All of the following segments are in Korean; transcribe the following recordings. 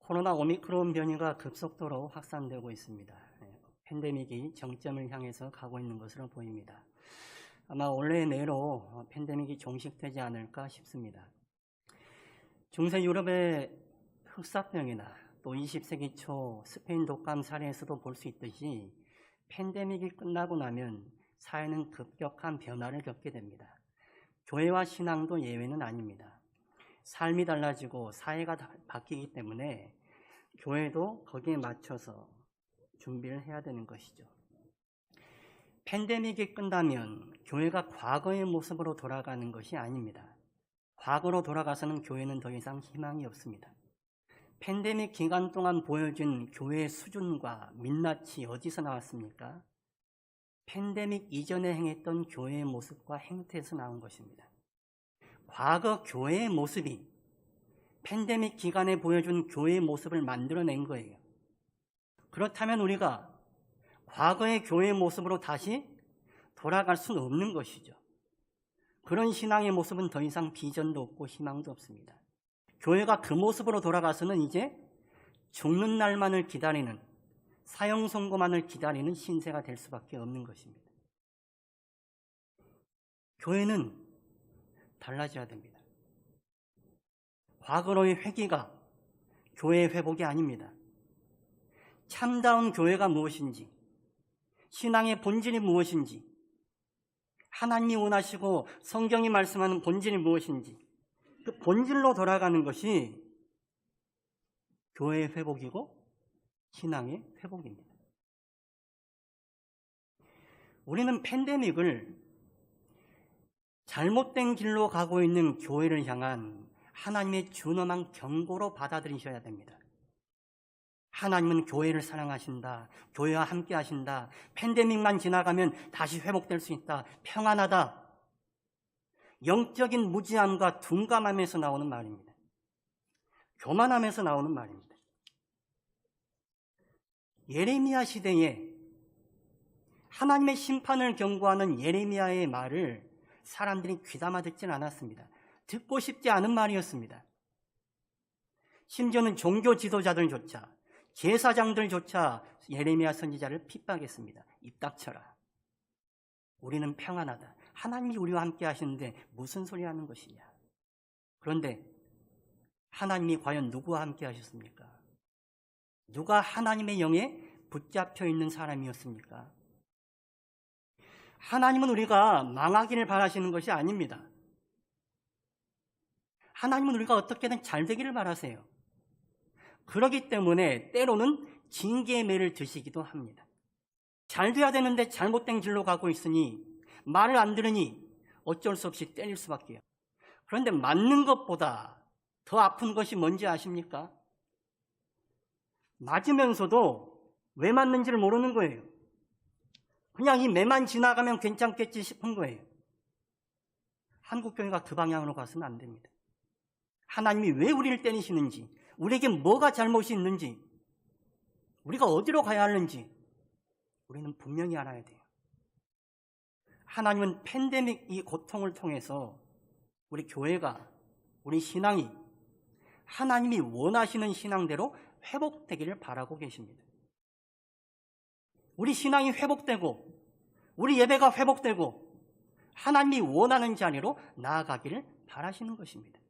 코로나 오미크론 변이가 급속도로 확산되고 있습니다. 팬데믹이 정점을 향해서 가고 있는 것으로 보입니다. 아마 올해 내로 팬데믹이 종식되지 않을까 싶습니다. 중세 유럽의 흑사병이나 또 20세기 초 스페인 독감 사례에서도 볼 수 있듯이 팬데믹이 끝나고 나면 사회는 급격한 변화를 겪게 됩니다. 교회와 신앙도 예외는 아닙니다. 삶이 달라지고 사회가 바뀌기 때문에 교회도 거기에 맞춰서 준비를 해야 되는 것이죠. 팬데믹이 끝나면 교회가 과거의 모습으로 돌아가는 것이 아닙니다. 과거로 돌아가서는 교회는 더 이상 희망이 없습니다. 팬데믹 기간 동안 보여준 교회의 수준과 민낯이 어디서 나왔습니까? 팬데믹 이전에 행했던 교회의 모습과 행태에서 나온 것입니다. 과거 교회의 모습이 팬데믹 기간에 보여준 교회의 모습을 만들어낸 거예요. 그렇다면 우리가 과거의 교회의 모습으로 다시 돌아갈 수는 없는 것이죠. 그런 신앙의 모습은 더 이상 비전도 없고 희망도 없습니다. 교회가 그 모습으로 돌아가서는 이제 죽는 날만을 기다리는, 사형 선고만을 기다리는 신세가 될 수밖에 없는 것입니다. 교회는 달라져야 됩니다. 과거로의 회귀가 교회의 회복이 아닙니다. 참다운 교회가 무엇인지, 신앙의 본질이 무엇인지, 하나님이 원하시고 성경이 말씀하는 본질이 무엇인지 그 본질로 돌아가는 것이 교회의 회복이고 신앙의 회복입니다. 우리는 팬데믹을 잘못된 길로 가고 있는 교회를 향한 하나님의 준엄한 경고로 받아들이셔야 됩니다. 하나님은 교회를 사랑하신다. 교회와 함께 하신다. 팬데믹만 지나가면 다시 회복될 수 있다. 평안하다. 영적인 무지함과 둔감함에서 나오는 말입니다. 교만함에서 나오는 말입니다. 예레미야 시대에 하나님의 심판을 경고하는 예레미야의 말을 사람들이 귀담아 듣지는 않았습니다. 듣고 싶지 않은 말이었습니다. 심지어는 종교 지도자들조차, 제사장들조차 예레미야 선지자를 핍박했습니다. 입 닥쳐라. 우리는 평안하다. 하나님이 우리와 함께 하시는데 무슨 소리 하는 것이냐. 그런데 하나님이 과연 누구와 함께 하셨습니까? 누가 하나님의 영에 붙잡혀 있는 사람이었습니까? 하나님은 우리가 망하기를 바라시는 것이 아닙니다. 하나님은 우리가 어떻게든 잘 되기를 바라세요. 그렇기 때문에 때로는 징계의 매를 드시기도 합니다. 잘 돼야 되는데 잘못된 길로 가고 있으니 말을 안 들으니 어쩔 수 없이 때릴 수밖에요. 그런데 맞는 것보다 더 아픈 것이 뭔지 아십니까? 맞으면서도 왜 맞는지를 모르는 거예요. 그냥 이 매만 지나가면 괜찮겠지 싶은 거예요. 한국교회가 그 방향으로 가서는 안 됩니다. 하나님이 왜 우리를 때리시는지, 우리에게 뭐가 잘못이 있는지, 우리가 어디로 가야 하는지 우리는 분명히 알아야 돼요. 하나님은 팬데믹 이 고통을 통해서 우리 교회가, 우리 신앙이 하나님이 원하시는 신앙대로 회복되기를 바라고 계십니다. 우리 신앙이 회복되고 우리 예배가 회복되고 하나님이 원하는 자리로 나아가기를 바라시는 것입니다.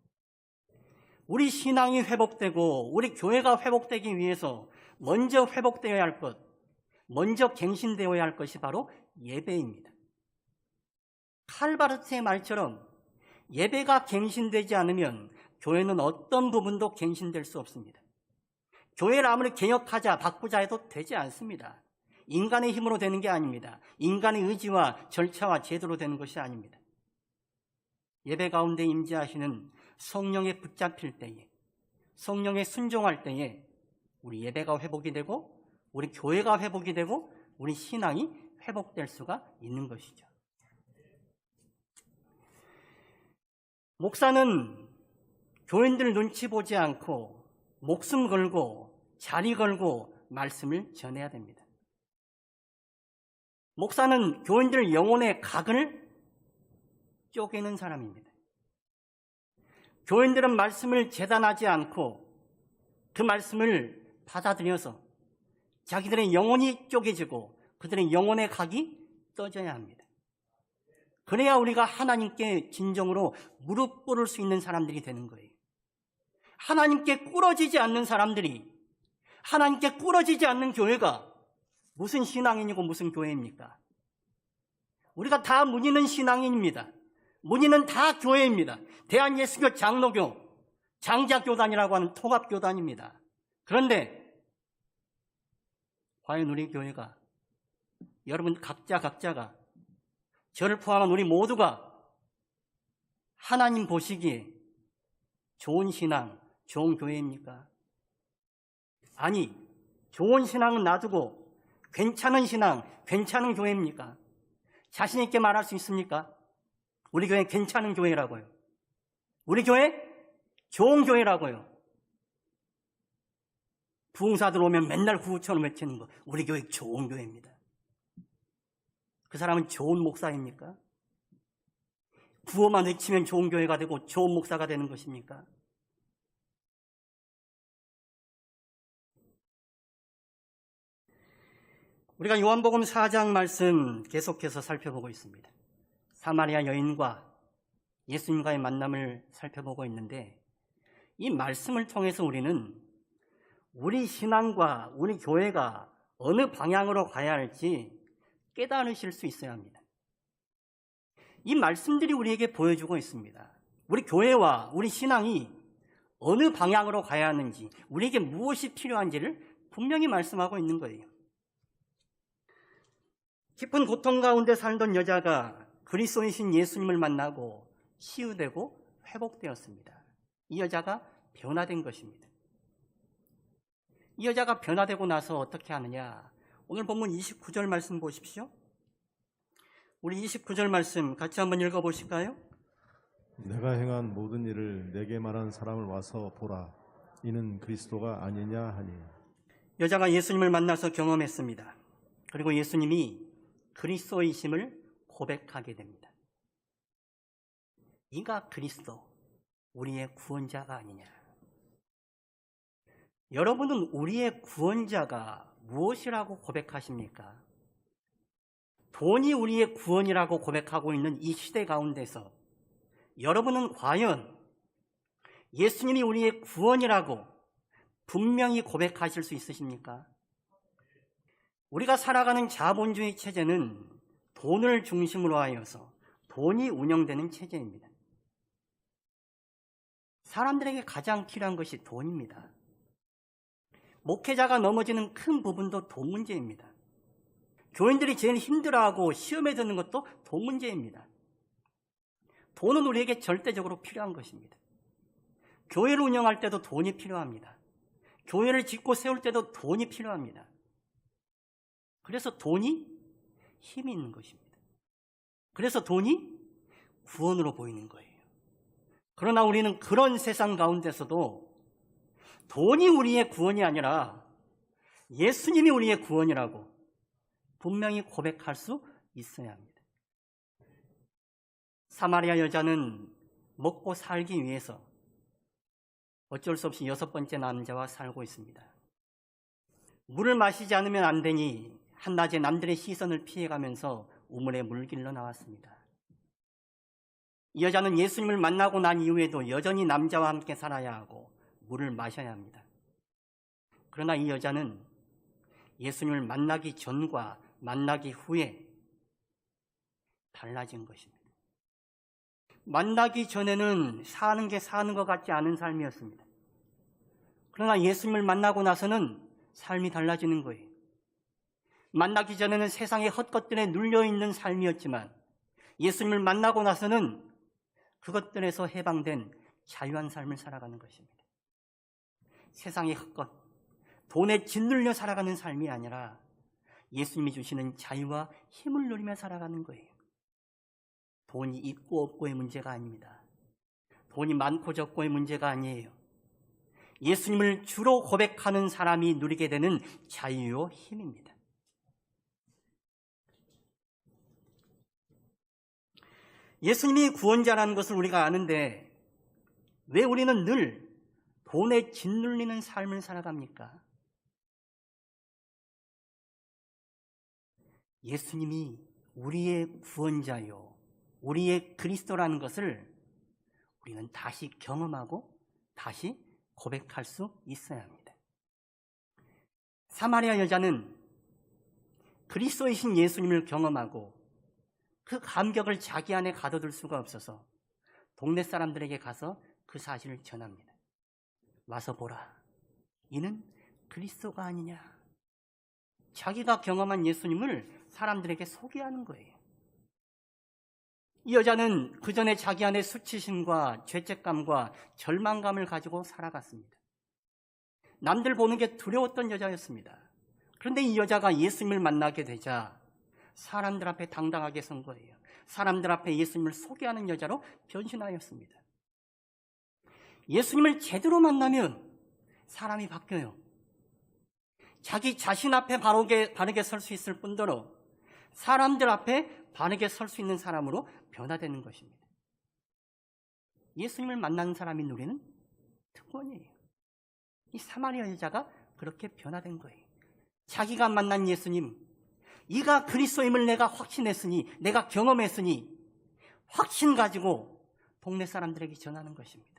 우리 신앙이 회복되고 우리 교회가 회복되기 위해서 먼저 회복되어야 할 것, 먼저 갱신되어야 할 것이 바로 예배입니다. 칼바르트의 말처럼 예배가 갱신되지 않으면 교회는 어떤 부분도 갱신될 수 없습니다. 교회를 아무리 개혁하자, 바꾸자 해도 되지 않습니다. 인간의 힘으로 되는 게 아닙니다. 인간의 의지와 절차와 제도로 되는 것이 아닙니다. 예배 가운데 임재하시는 성령에 붙잡힐 때에, 성령에 순종할 때에 우리 예배가 회복이 되고 우리 교회가 회복이 되고 우리 신앙이 회복될 수가 있는 것이죠. 목사는 교인들 눈치 보지 않고 목숨 걸고 자리 걸고 말씀을 전해야 됩니다. 목사는 교인들 영혼의 각을 쪼개는 사람입니다. 교인들은 말씀을 재단하지 않고 그 말씀을 받아들여서 자기들의 영혼이 쪼개지고 그들의 영혼의 각이 떠져야 합니다. 그래야 우리가 하나님께 진정으로 무릎 꿇을 수 있는 사람들이 되는 거예요. 하나님께 꿇어지지 않는 사람들이, 하나님께 꿇어지지 않는 교회가 무슨 신앙인이고 무슨 교회입니까? 우리가 다 문의는 신앙인입니다. 문의는 다 교회입니다. 대한예수교 장로교, 장자교단이라고 하는 통합교단입니다. 그런데 과연 우리 교회가, 여러분 각자가, 저를 포함한 우리 모두가 하나님 보시기에 좋은 신앙, 좋은 교회입니까? 아니, 좋은 신앙은 놔두고 괜찮은 신앙, 괜찮은 교회입니까? 자신 있게 말할 수 있습니까? 우리 교회 괜찮은 교회라고요. 우리 교회 좋은 교회라고요. 부흥사들 오면 맨날 구호처럼 외치는 거, 우리 교회 좋은 교회입니다. 그 사람은 좋은 목사입니까? 구호만 외치면 좋은 교회가 되고 좋은 목사가 되는 것입니까? 우리가 요한복음 4장 말씀 계속해서 살펴보고 있습니다. 사마리아 여인과 예수님과의 만남을 살펴보고 있는데, 이 말씀을 통해서 우리는 우리 신앙과 우리 교회가 어느 방향으로 가야 할지 깨달으실 수 있어야 합니다. 이 말씀들이 우리에게 보여주고 있습니다. 우리 교회와 우리 신앙이 어느 방향으로 가야 하는지, 우리에게 무엇이 필요한지를 분명히 말씀하고 있는 거예요. 깊은 고통 가운데 살던 여자가 그리스도이신 예수님을 만나고 치유되고 회복되었습니다. 이 여자가 변화된 것입니다. 이 여자가 변화되고 나서 어떻게 하느냐? 오늘 본문 29절 말씀 보십시오. 우리 29절 말씀 같이 한번 읽어보실까요? 내가 행한 모든 일을 내게 말한 사람을 와서 보라. 이는 그리스도가 아니냐 하니. 여자가 예수님을 만나서 경험했습니다. 그리고 예수님이 그리스도이심을 고백하게 됩니다. 이가 그리스도, 우리의 구원자가 아니냐. 여러분은 우리의 구원자가 무엇이라고 고백하십니까? 돈이 우리의 구원이라고 고백하고 있는 이 시대 가운데서 여러분은 과연 예수님이 우리의 구원이라고 분명히 고백하실 수 있으십니까? 우리가 살아가는 자본주의 체제는 돈을 중심으로 하여서 돈이 운영되는 체제입니다. 사람들에게 가장 필요한 것이 돈입니다. 목회자가 넘어지는 큰 부분도 돈 문제입니다. 교인들이 제일 힘들어하고 시험에 드는 것도 돈 문제입니다. 돈은 우리에게 절대적으로 필요한 것입니다. 교회를 운영할 때도 돈이 필요합니다. 교회를 짓고 세울 때도 돈이 필요합니다. 그래서 돈이 힘이 있는 것입니다. 그래서 돈이 구원으로 보이는 거예요. 그러나 우리는 그런 세상 가운데서도 돈이 우리의 구원이 아니라 예수님이 우리의 구원이라고 분명히 고백할 수 있어야 합니다. 사마리아 여자는 먹고 살기 위해서 어쩔 수 없이 6번째 남자와 살고 있습니다. 물을 마시지 않으면 안 되니 한낮에 남들의 시선을 피해가면서 우물에 물 길러 나왔습니다. 이 여자는 예수님을 만나고 난 이후에도 여전히 남자와 함께 살아야 하고 물을 마셔야 합니다. 그러나 이 여자는 예수님을 만나기 전과 만나기 후에 달라진 것입니다. 만나기 전에는 사는 게 사는 것 같지 않은 삶이었습니다. 그러나 예수님을 만나고 나서는 삶이 달라지는 거예요. 만나기 전에는 세상의 헛것들에 눌려있는 삶이었지만 예수님을 만나고 나서는 그것들에서 해방된 자유한 삶을 살아가는 것입니다. 세상의 헛것, 돈에 짓눌려 살아가는 삶이 아니라 예수님이 주시는 자유와 힘을 누리며 살아가는 거예요. 돈이 있고 없고의 문제가 아닙니다. 돈이 많고 적고의 문제가 아니에요. 예수님을 주로 고백하는 사람이 누리게 되는 자유요 힘입니다. 예수님이 구원자라는 것을 우리가 아는데 왜 우리는 늘 돈에 짓눌리는 삶을 살아갑니까? 예수님이 우리의 구원자요, 우리의 그리스도라는 것을 우리는 다시 경험하고 다시 고백할 수 있어야 합니다. 사마리아 여자는 그리스도이신 예수님을 경험하고 그 감격을 자기 안에 가둬둘 수가 없어서 동네 사람들에게 가서 그 사실을 전합니다. 와서 보라, 이는 그리스도가 아니냐. 자기가 경험한 예수님을 사람들에게 소개하는 거예요. 이 여자는 그 전에 자기 안에 수치심과 죄책감과 절망감을 가지고 살아갔습니다. 남들 보는 게 두려웠던 여자였습니다. 그런데 이 여자가 예수님을 만나게 되자 사람들 앞에 당당하게 선 거예요. 사람들 앞에 예수님을 소개하는 여자로 변신하였습니다. 예수님을 제대로 만나면 사람이 바뀌어요. 자기 자신 앞에 바르게 설 수 있을 뿐더러 사람들 앞에 바르게 설 수 있는 사람으로 변화되는 것입니다. 예수님을 만나는 사람이 누리는 특권이에요. 이 사마리아 여자가 그렇게 변화된 거예요. 자기가 만난 예수님, 이가 그리스도임을 내가 확신했으니, 내가 경험했으니 확신 가지고 동네 사람들에게 전하는 것입니다.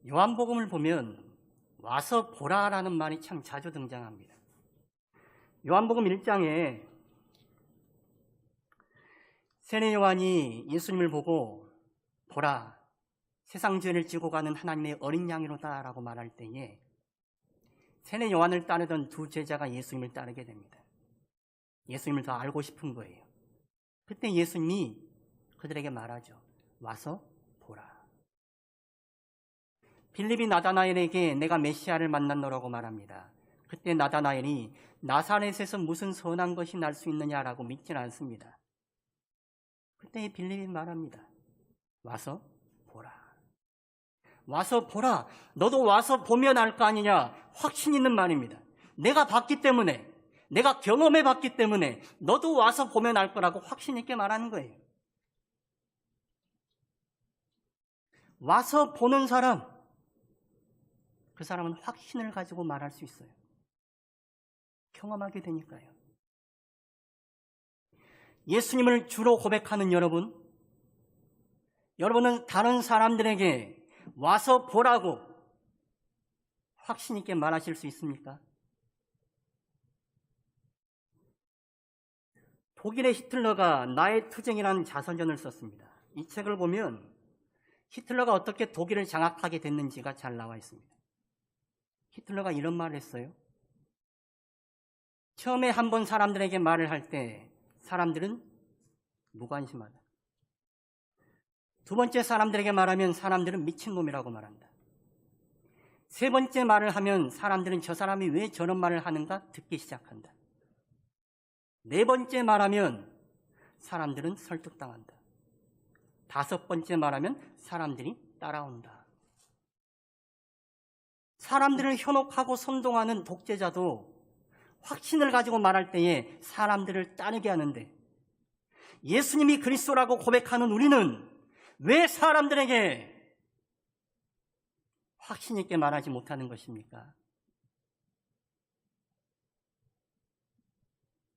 요한복음을 보면 와서 보라라는 말이 참 자주 등장합니다. 요한복음 1장에 세례 요한이 예수님을 보고 보라, 세상 죄를 지고 가는 하나님의 어린 양이로다라고 말할 때에 세례 요한을 따르던 두 제자가 예수님을 따르게 됩니다. 예수님을 더 알고 싶은 거예요. 그때 예수님이 그들에게 말하죠. 와서 보라. 빌립이 나다나엘에게 내가 메시아를 만났노라고 말합니다. 그때 나다나엘이 나사렛에서 무슨 선한 것이 날 수 있느냐라고 믿지는 않습니다. 그때 빌립이 말합니다. 와서 보라. 와서 보라. 너도 와서 보면 알 거 아니냐. 확신 있는 말입니다. 내가 봤기 때문에, 내가 경험해 봤기 때문에 너도 와서 보면 알 거라고 확신 있게 말하는 거예요. 와서 보는 사람, 그 사람은 확신을 가지고 말할 수 있어요. 경험하게 되니까요. 예수님을 주로 고백하는 여러분은 다른 사람들에게 와서 보라고 확신 있게 말하실 수 있습니까? 독일의 히틀러가 나의 투쟁이라는 자서전을 썼습니다. 이 책을 보면 히틀러가 어떻게 독일을 장악하게 됐는지가 잘 나와 있습니다. 히틀러가 이런 말을 했어요. 처음에 한번 사람들에게 말을 할 때 사람들은 무관심하다. 두 번째 사람들에게 말하면 사람들은 미친놈이라고 말한다. 세 번째 말을 하면 사람들은 저 사람이 왜 저런 말을 하는가 듣기 시작한다. 네 번째 말하면 사람들은 설득당한다. 다섯 번째 말하면 사람들이 따라온다. 사람들을 현혹하고 선동하는 독재자도 확신을 가지고 말할 때에 사람들을 따르게 하는데 예수님이 그리스도라고 고백하는 우리는 왜 사람들에게 확신 있게 말하지 못하는 것입니까?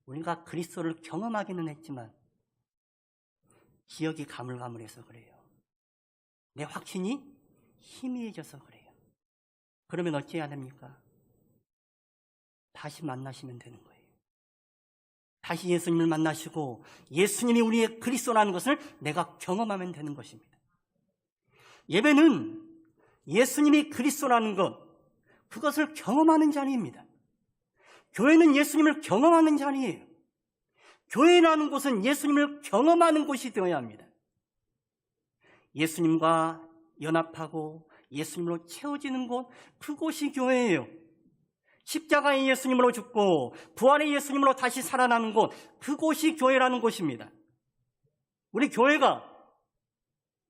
우리가 그리스도를 경험하기는 했지만 기억이 가물가물해서 그래요. 내 확신이 희미해져서 그래요. 그러면 어찌해야 됩니까? 다시 만나시면 되는 거예요. 다시 예수님을 만나시고 예수님이 우리의 그리스도라는 것을 내가 경험하면 되는 것입니다. 예배는 예수님이 그리스도라는 것, 그것을 경험하는 자리입니다. 교회는 예수님을 경험하는 자리예요. 교회라는 곳은 예수님을 경험하는 곳이 되어야 합니다. 예수님과 연합하고 예수님으로 채워지는 곳, 그곳이 교회예요. 십자가의 예수님으로 죽고 부활의 예수님으로 다시 살아나는 곳, 그곳이 교회라는 곳입니다. 우리 교회가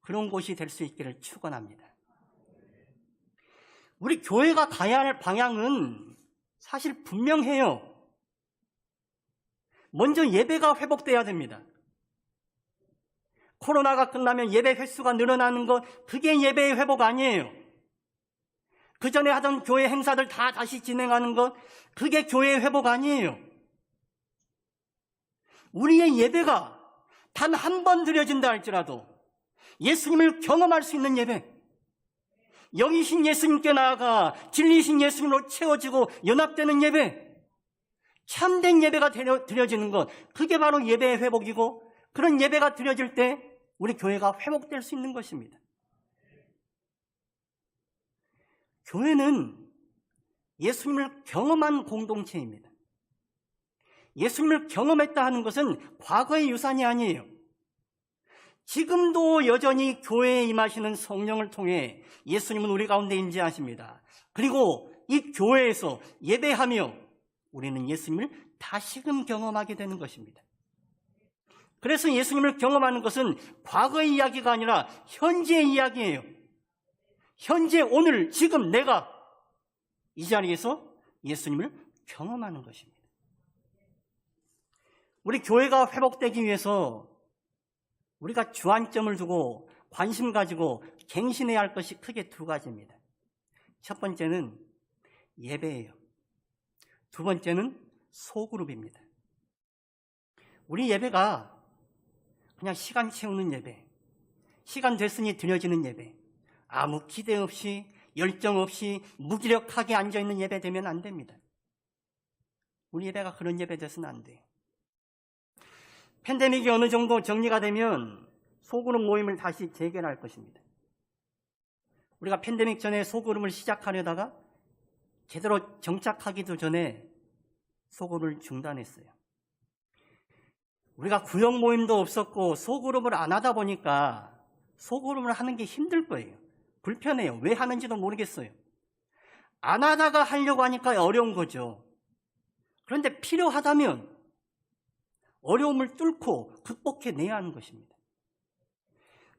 그런 곳이 될 수 있기를 축원합니다. 우리 교회가 가야 할 방향은 사실 분명해요. 먼저 예배가 회복돼야 됩니다. 코로나가 끝나면 예배 횟수가 늘어나는 것, 그게 예배의 회복 아니에요. 그 전에 하던 교회 행사들 다 다시 진행하는 것, 그게 교회의 회복 아니에요. 우리의 예배가 단 한 번 드려진다 할지라도 예수님을 경험할 수 있는 예배, 영이신 예수님께 나아가 진리신 예수님으로 채워지고 연합되는 예배, 참된 예배가 드려지는 것, 그게 바로 예배의 회복이고, 그런 예배가 드려질 때 우리 교회가 회복될 수 있는 것입니다. 교회는 예수님을 경험한 공동체입니다. 예수님을 경험했다 하는 것은 과거의 유산이 아니에요. 지금도 여전히 교회에 임하시는 성령을 통해 예수님은 우리 가운데 임재하십니다. 그리고 이 교회에서 예배하며 우리는 예수님을 다시금 경험하게 되는 것입니다. 그래서 예수님을 경험하는 것은 과거의 이야기가 아니라 현재의 이야기예요. 현재, 오늘, 지금 내가 이 자리에서 예수님을 경험하는 것입니다. 우리 교회가 회복되기 위해서 우리가 주안점을 두고 관심 가지고 갱신해야 할 것이 크게 두 가지입니다. 첫 번째는 예배예요. 두 번째는 소그룹입니다. 우리 예배가 그냥 시간 채우는 예배, 시간 됐으니 드려지는 예배, 아무 기대 없이 열정 없이 무기력하게 앉아있는 예배 되면 안 됩니다. 우리 예배가 그런 예배 돼서는 안 돼요. 팬데믹이 어느 정도 정리가 되면 소그룹 모임을 다시 재개할 것입니다. 우리가 팬데믹 전에 소그룹을 시작하려다가 제대로 정착하기도 전에 소그룹을 중단했어요. 우리가 구역 모임도 없었고 소그룹을 안 하다 보니까 소그룹을 하는 게 힘들 거예요. 불편해요. 왜 하는지도 모르겠어요. 안 하다가 하려고 하니까 어려운 거죠. 그런데 필요하다면 어려움을 뚫고 극복해내야 하는 것입니다.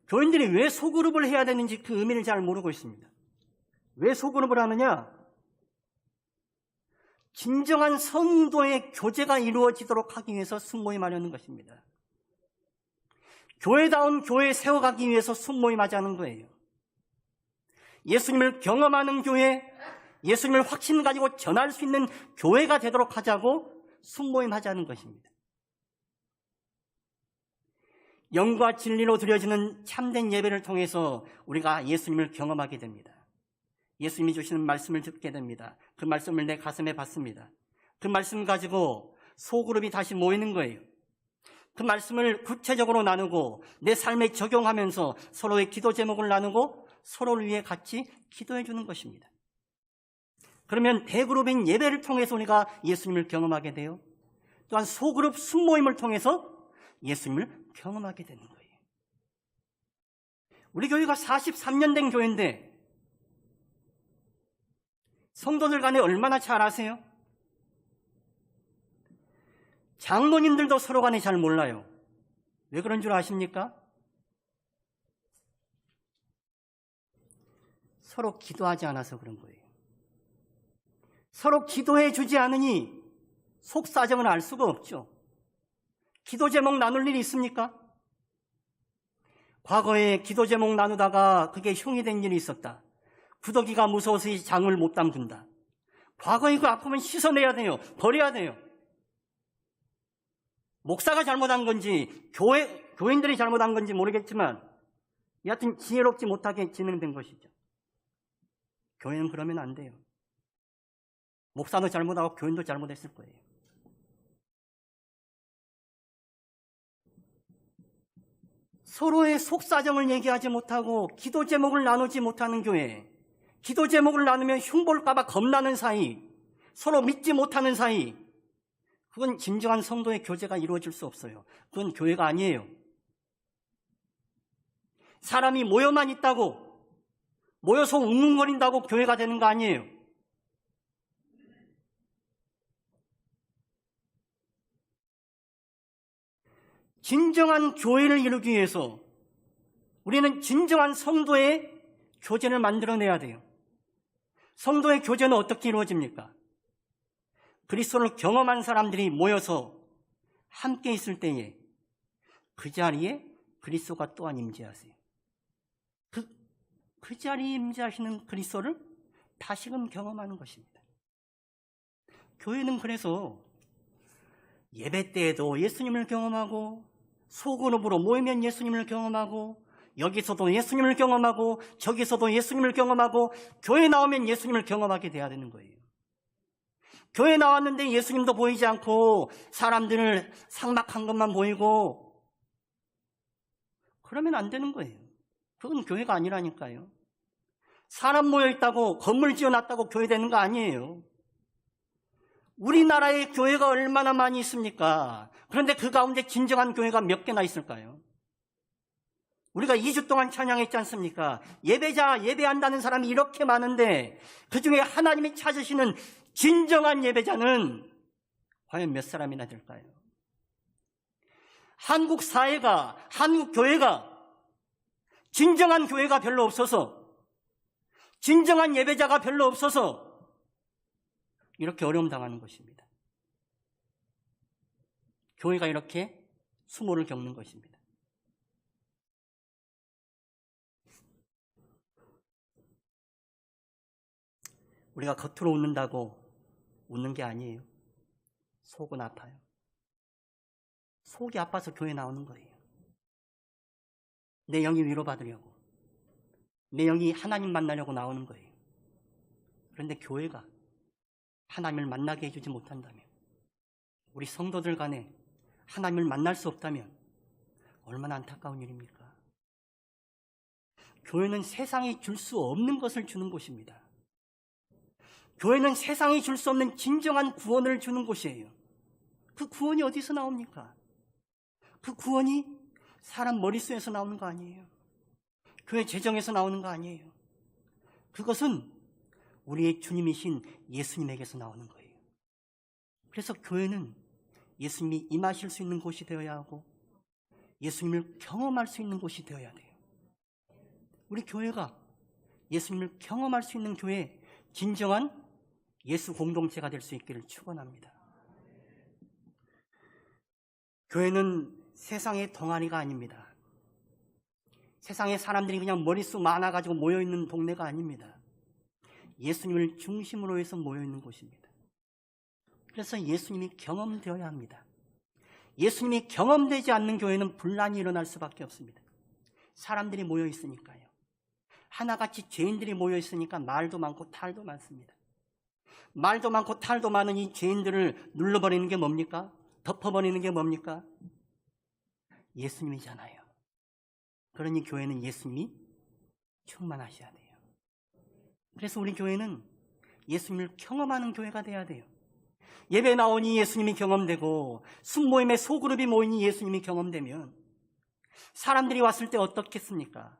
교인들이 왜 소그룹을 해야 되는지 그 의미를 잘 모르고 있습니다. 왜 소그룹을 하느냐? 진정한 성도의 교제가 이루어지도록 하기 위해서 순모임하려는 것입니다. 교회다운 교회 세워가기 위해서 순모임하자는 거예요. 예수님을 경험하는 교회, 예수님을 확신 가지고 전할 수 있는 교회가 되도록 하자고 순모임하자는 것입니다. 영과 진리로 드려지는 참된 예배를 통해서 우리가 예수님을 경험하게 됩니다. 예수님이 주시는 말씀을 듣게 됩니다. 그 말씀을 내 가슴에 받습니다. 그 말씀 가지고 소그룹이 다시 모이는 거예요. 그 말씀을 구체적으로 나누고 내 삶에 적용하면서 서로의 기도 제목을 나누고 서로를 위해 같이 기도해 주는 것입니다. 그러면 대그룹인 예배를 통해서 우리가 예수님을 경험하게 돼요. 또한 소그룹 순모임을 통해서 예수님을 경험하게 되는 거예요. 우리 교회가 43년 된 교회인데 성도들 간에 얼마나 잘 아세요? 장로님들도 서로 간에 잘 몰라요. 왜 그런 줄 아십니까? 서로 기도하지 않아서 그런 거예요. 서로 기도해 주지 않으니 속사정을 알 수가 없죠. 기도 제목 나눌 일이 있습니까? 과거에 기도 제목 나누다가 그게 흉이 된 일이 있었다. 구더기가 무서워서 이 장을 못 담근다. 과거의 그 아픔은 씻어내야 돼요. 버려야 돼요. 목사가 잘못한 건지 교인들이 잘못한 건지 모르겠지만 여하튼 지혜롭지 못하게 진행된 것이죠. 교회는 그러면 안 돼요. 목사도 잘못하고 교인도 잘못했을 거예요. 서로의 속사정을 얘기하지 못하고 기도 제목을 나누지 못하는 교회, 기도 제목을 나누면 흉볼까 봐 겁나는 사이, 서로 믿지 못하는 사이, 그건 진정한 성도의 교제가 이루어질 수 없어요. 그건 교회가 아니에요. 사람이 모여만 있다고, 모여서 웅웅거린다고 교회가 되는 거 아니에요. 진정한 교회를 이루기 위해서 우리는 진정한 성도의 교제를 만들어내야 돼요. 성도의 교제는 어떻게 이루어집니까? 그리스도를 경험한 사람들이 모여서 함께 있을 때에 그 자리에 그리스도가 또한 임재하세요. 그 자리에 임재하시는 그리스도를 다시금 경험하는 것입니다. 교회는 그래서 예배 때에도 예수님을 경험하고, 소그룹으로 모이면 예수님을 경험하고, 여기서도 예수님을 경험하고, 저기서도 예수님을 경험하고, 교회 나오면 예수님을 경험하게 돼야 되는 거예요. 교회 나왔는데 예수님도 보이지 않고 사람들을 삭막한 것만 보이고, 그러면 안 되는 거예요. 그건 교회가 아니라니까요. 사람 모여있다고, 건물 지어놨다고 교회 되는 거 아니에요. 우리나라에 교회가 얼마나 많이 있습니까? 그런데 그 가운데 진정한 교회가 몇 개나 있을까요? 우리가 2주 동안 찬양했지 않습니까? 예배한다는 사람이 이렇게 많은데 그 중에 하나님이 찾으시는 진정한 예배자는 과연 몇 사람이나 될까요? 한국 사회가, 한국 교회가 진정한 교회가 별로 없어서, 진정한 예배자가 별로 없어서 이렇게 어려움 당하는 것입니다. 교회가 이렇게 수모를 겪는 것입니다. 우리가 겉으로 웃는다고 웃는 게 아니에요. 속은 아파요. 속이 아파서 교회 나오는 거예요. 내 영이 위로받으려고, 내 영이 하나님 만나려고 나오는 거예요. 그런데 교회가 하나님을 만나게 해주지 못한다면, 우리 성도들 간에 하나님을 만날 수 없다면 얼마나 안타까운 일입니까? 교회는 세상이 줄 수 없는 것을 주는 곳입니다. 교회는 세상이 줄 수 없는 진정한 구원을 주는 곳이에요. 그 구원이 어디서 나옵니까? 그 구원이 사람 머릿속에서 나오는 거 아니에요. 교회 재정에서 나오는 거 아니에요. 그것은 우리의 주님이신 예수님에게서 나오는 거예요. 그래서 교회는 예수님이 임하실 수 있는 곳이 되어야 하고, 예수님을 경험할 수 있는 곳이 되어야 돼요. 우리 교회가 예수님을 경험할 수 있는 교회, 진정한 예수 공동체가 될 수 있기를 축원합니다. 교회는 세상의 동아리가 아닙니다. 세상에 사람들이 그냥 머릿속 많아가지고 모여있는 동네가 아닙니다. 예수님을 중심으로 해서 모여있는 곳입니다. 그래서 예수님이 경험되어야 합니다. 예수님이 경험되지 않는 교회는 분란이 일어날 수밖에 없습니다. 사람들이 모여있으니까요. 하나같이 죄인들이 모여있으니까 말도 많고 탈도 많습니다. 말도 많고 탈도 많은 이 죄인들을 눌러버리는 게 뭡니까? 덮어버리는 게 뭡니까? 예수님이잖아요. 그러니 교회는 예수님이 충만하셔야 돼요. 그래서 우리 교회는 예수님을 경험하는 교회가 돼야 돼요. 예배 나오니 예수님이 경험되고, 순모임에 소그룹이 모이니 예수님이 경험되면 사람들이 왔을 때 어떻겠습니까?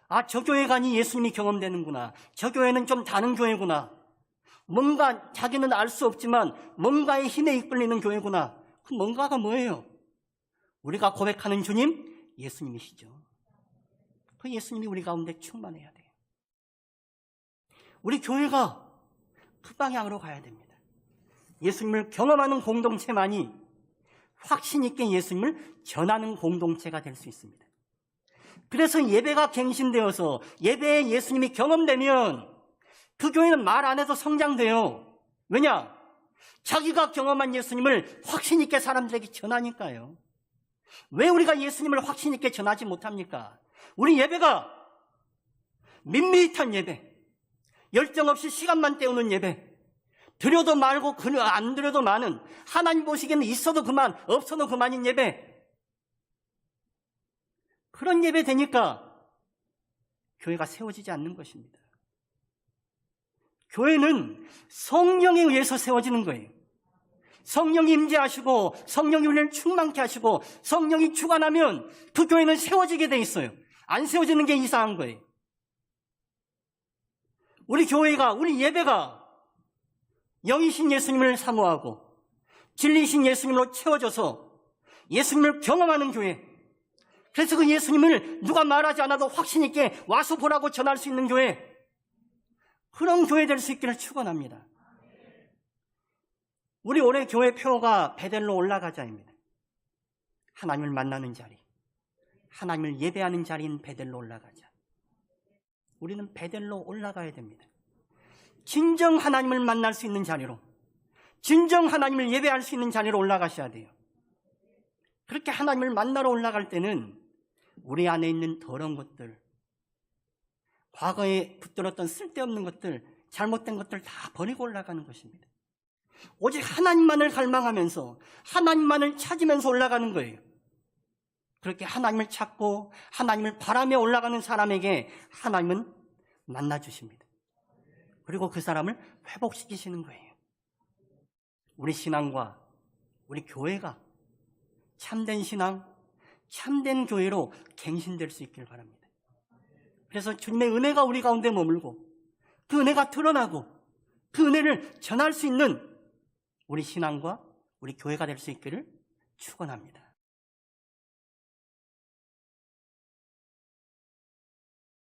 아, 저 교회 가니 예수님이 경험되는구나. 저 교회는 좀 다른 교회구나. 뭔가 자기는 알 수 없지만 뭔가의 힘에 이끌리는 교회구나. 그 뭔가가 뭐예요? 우리가 고백하는 주님, 예수님이시죠. 그 예수님이 우리 가운데 충만해야 돼요. 우리 교회가 그 방향으로 가야 됩니다. 예수님을 경험하는 공동체만이 확신 있게 예수님을 전하는 공동체가 될 수 있습니다. 그래서 예배가 갱신되어서 예배에 예수님이 경험되면 그 교회는 말 안 해도 성장돼요. 왜냐? 자기가 경험한 예수님을 확신 있게 사람들에게 전하니까요. 왜 우리가 예수님을 확신 있게 전하지 못합니까? 우리 예배가 밋밋한 예배, 열정 없이 시간만 때우는 예배, 드려도 말고 안 드려도 많은, 하나님 보시기에는 있어도 그만, 없어도 그만인 예배, 그런 예배 되니까 교회가 세워지지 않는 것입니다. 교회는 성령에 의해서 세워지는 거예요. 성령이 임재하시고 성령이 우리를 충만케 하시고 성령이 주관하면 그 교회는 세워지게 돼 있어요. 안 세워지는 게 이상한 거예요. 우리 교회가, 우리 예배가 영이신 예수님을 사모하고 진리신 예수님으로 채워져서 예수님을 경험하는 교회, 그래서 그 예수님을 누가 말하지 않아도 확신 있게 와서 보라고 전할 수 있는 교회, 그런 교회 될 수 있기를 축원합니다. 우리 올해 교회 표가 베델로 올라가자입니다. 하나님을 만나는 자리, 하나님을 예배하는 자리인 베델로 올라가자. 우리는 베델로 올라가야 됩니다. 진정 하나님을 만날 수 있는 자리로, 진정 하나님을 예배할 수 있는 자리로 올라가셔야 돼요. 그렇게 하나님을 만나러 올라갈 때는 우리 안에 있는 더러운 것들, 과거에 붙들었던 쓸데없는 것들, 잘못된 것들 다 버리고 올라가는 것입니다. 오직 하나님만을 갈망하면서 하나님만을 찾으면서 올라가는 거예요. 그렇게 하나님을 찾고 하나님을 바라며 올라가는 사람에게 하나님은 만나주십니다. 그리고 그 사람을 회복시키시는 거예요. 우리 신앙과 우리 교회가 참된 신앙, 참된 교회로 갱신될 수 있길 바랍니다. 그래서 주님의 은혜가 우리 가운데 머물고 그 은혜가 드러나고 그 은혜를 전할 수 있는 우리 신앙과 우리 교회가 될 수 있기를 축원합니다.